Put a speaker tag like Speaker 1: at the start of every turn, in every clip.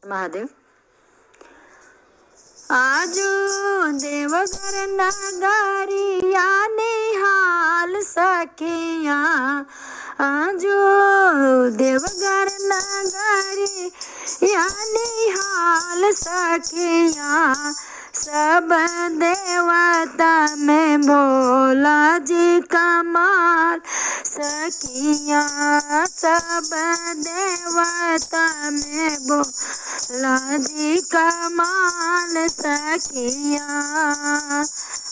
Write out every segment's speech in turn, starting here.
Speaker 1: महादेव। आजू देवघर नगरिया निहाल सखिया, आजू देवघर नगरिया निहाल सखिया, सब देवता में भोला जी कमाल सखिया, सब देवता में भोला जी कमाल सखिया।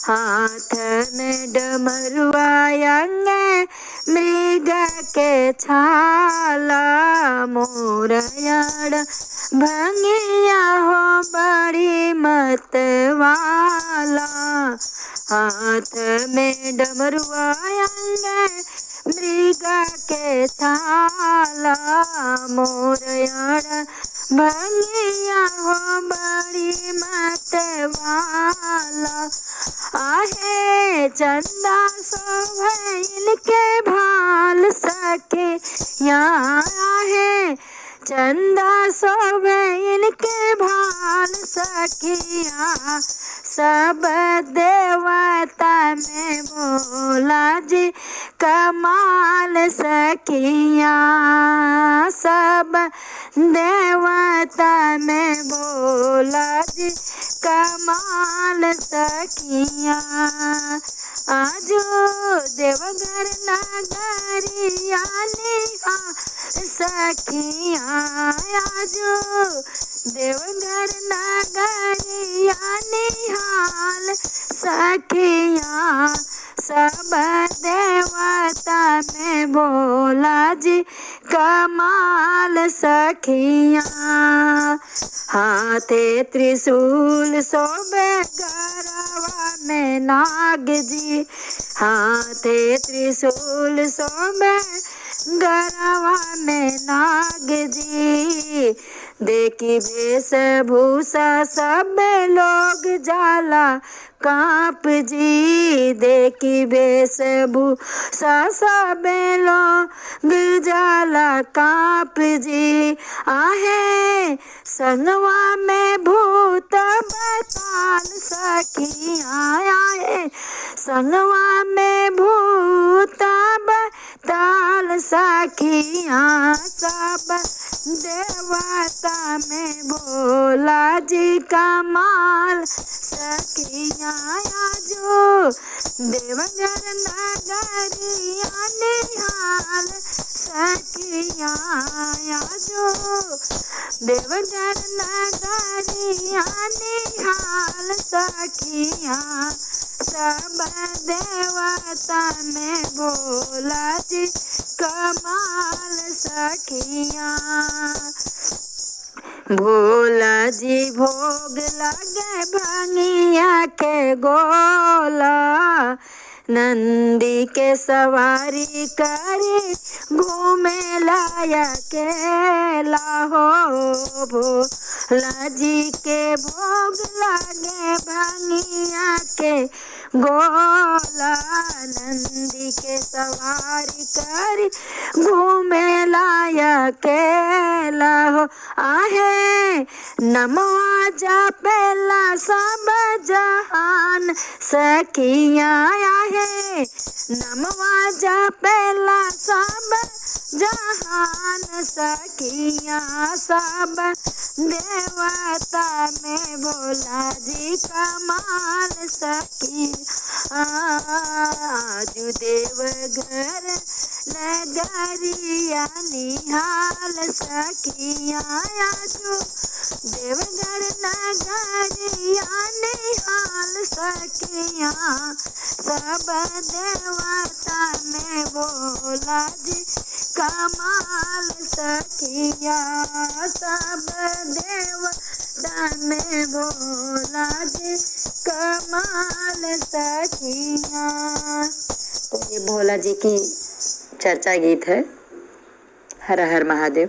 Speaker 1: हाथ में डमरुआ अंगे मृग के छाला, मोरयाड़ भंगिया हो बड़ी मतवाला। हाथ में डमरुआ अंगे मृग के छाला, मोरयाड़ भंगिया हो बड़ी मतवाला। आहे चंदा सोभैल के भाल सके यहाँ, आहे चंदा सोभैल के भाल सखिया, सब देवता में भोला जी कमाल सखिया, सब देवता में भोला जी कमाल सखिया। आजू देवघर नगरिया निहाल सखिया, आजू देवघर नगरिया निहाल सखिया, सब देवता में भोला जी कमाल सखिया। हाथे त्रिशूल शोभे गरवा में नाग जी, हाथे त्रिशूल शोभे गरवा में नाग जी, देखी वेशभूषा सब लोग जाला कांप जी, देखी वेशभूषा सब लोग जाला कांप जी। आहे संगवा में भूत बताल सखिया, आहे संगवा में भूत बताल सखिया, सब देवता में भोला जी कमाल सखिया। आजू देवघर नगरिया निहाल सखिया, आजू देवघर नगरिया निहाल सखिया, सब देवता में भोला जी कमाल सखिया। भोला जी भोग लगे भंगिया के गोला, नंदी के सवारी करी घूमे लाया केला हो, भोला जी के भोग लगे भंगिया के गोला, नंदी के सवारी करी घूमे लाया केला हो। आहे नमवा जपेला सब जहान सखिया, आहे नमवा जपेला सब जहान सखिया, सब देवता में भोला जी कमाल सखिया। आजू देवघर नगरिया निहाल सखिया, आजू देवघर नगरिया निहाल सखिया, सब देवता में भोला जी कमाल सखिया, सब देवता में भोला जी कमाल सखिया। तो ये भोला जी की चर्चा गीत है। हर हर महादेव।